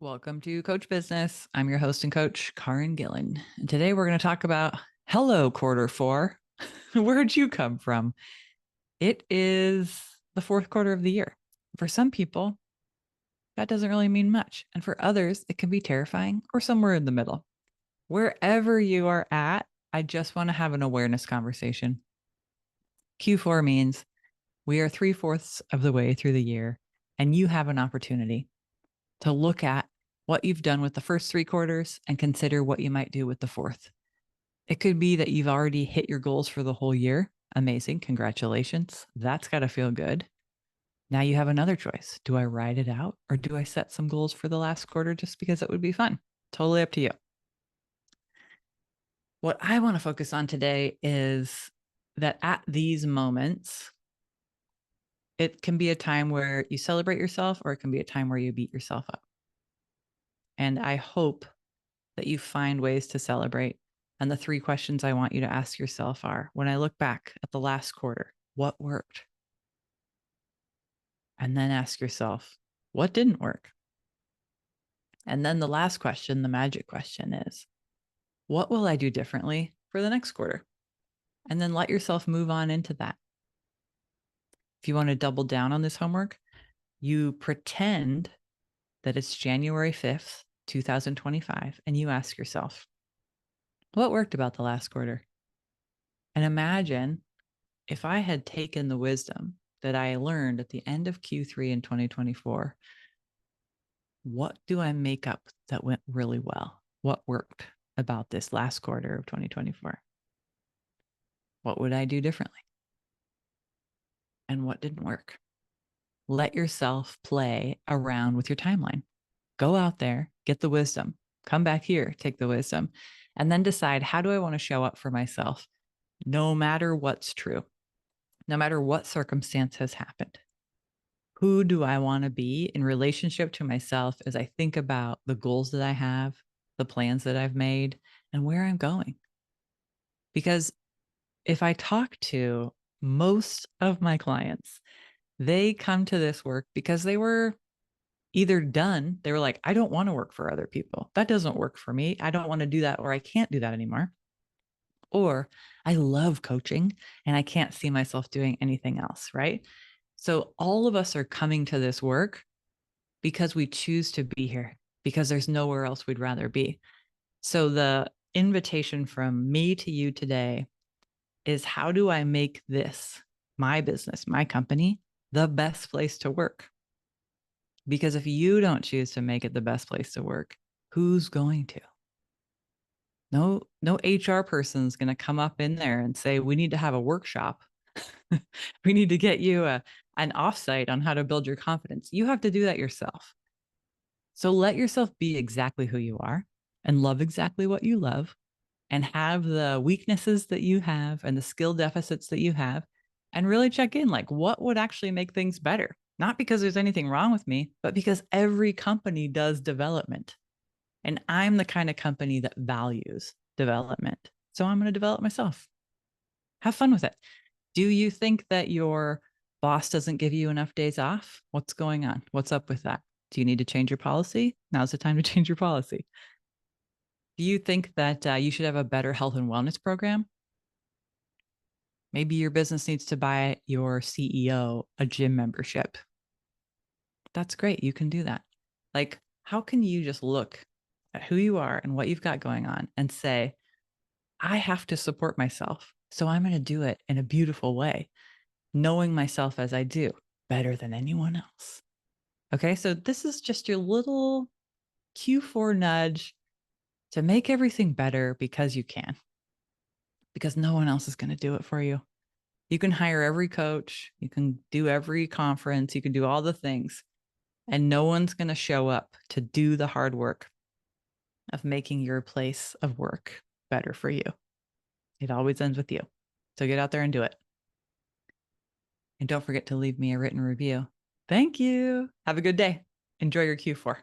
Welcome to Coach Business. I'm your host and coach, Caryn Gillen. And today we're going to talk about hello, quarter four. Where'd you come from? It is the fourth quarter of the year. For some people, that doesn't really mean much. And for others, it can be terrifying or somewhere in the middle. Wherever you are at, I just want to have an awareness conversation. Q4 means we are 3/4 of the way through the year, and you have an opportunity to look at what you've done with the first 3 quarters and consider what you might do with the fourth. It could be that you've already hit your goals for the whole year. Amazing. Congratulations. That's got to feel good. Now you have another choice. Do I ride it out or do I set some goals for the last quarter just because it would be fun? Totally up to you. What I want to focus on today is that at these moments, it can be a time where you celebrate yourself or it can be a time where you beat yourself up. And I hope that you find ways to celebrate. And the 3 questions I want you to ask yourself are, when I look back at the last quarter, what worked? And then ask yourself, what didn't work? And then the last question, the magic question is, what will I do differently for the next quarter? And then let yourself move on into that. If you want to double down on this homework, you pretend that it's January 5th, 2025, and you ask yourself, what worked about the last quarter? And imagine if I had taken the wisdom that I learned at the end of Q3 in 2024, what do I make up that went really well? What worked about this last quarter of 2024? What would I do differently? And what didn't work? Let yourself play around with your timeline. Go out there, get the wisdom, come back here, take the wisdom, and then decide, how do I want to show up for myself no matter what's true? No matter what circumstance has happened, who do I want to be in relationship to myself as I think about the goals that I have, the plans that I've made, and where I'm going? Because if I talk to most of my clients, they come to this work because they were either done, they were like, I don't want to work for other people. That doesn't work for me. I don't want to do that, or I can't do that anymore. Or I love coaching and I can't see myself doing anything else, right? So all of us are coming to this work because we choose to be here, because there's nowhere else we'd rather be. So the invitation from me to you today is, how do I make this, my business, my company, the best place to work? Because if you don't choose to make it the best place to work, who's going to? No HR person's going to come up in there and say, we need to have a workshop. We need to get you an offsite on how to build your confidence. You have to do that yourself. So let yourself be exactly who you are and love exactly what you love, and have the weaknesses that you have and the skill deficits that you have, and really check in, like, what would actually make things better? Not because there's anything wrong with me, but because every company does development. And I'm the kind of company that values development. So I'm going to develop myself. Have fun with it. Do you think that your boss doesn't give you enough days off? What's going on? What's up with that? Do you need to change your policy? Now's the time to change your policy. Do you think that you should have a better health and wellness program? Maybe your business needs to buy your CEO a gym membership. That's great. You can do that. Like, how can you just look at who you are and what you've got going on and say, I have to support myself, so I'm going to do it in a beautiful way, knowing myself as I do, better than anyone else. Okay, so this is just your little Q4 nudge to make everything better because you can, because no one else is going to do it for you. You can hire every coach, you can do every conference, you can do all the things, and no one's going to show up to do the hard work of making your place of work better for you. It always ends with you. So get out there and do it. And don't forget to leave me a written review. Thank you. Have a good day. Enjoy your Q4.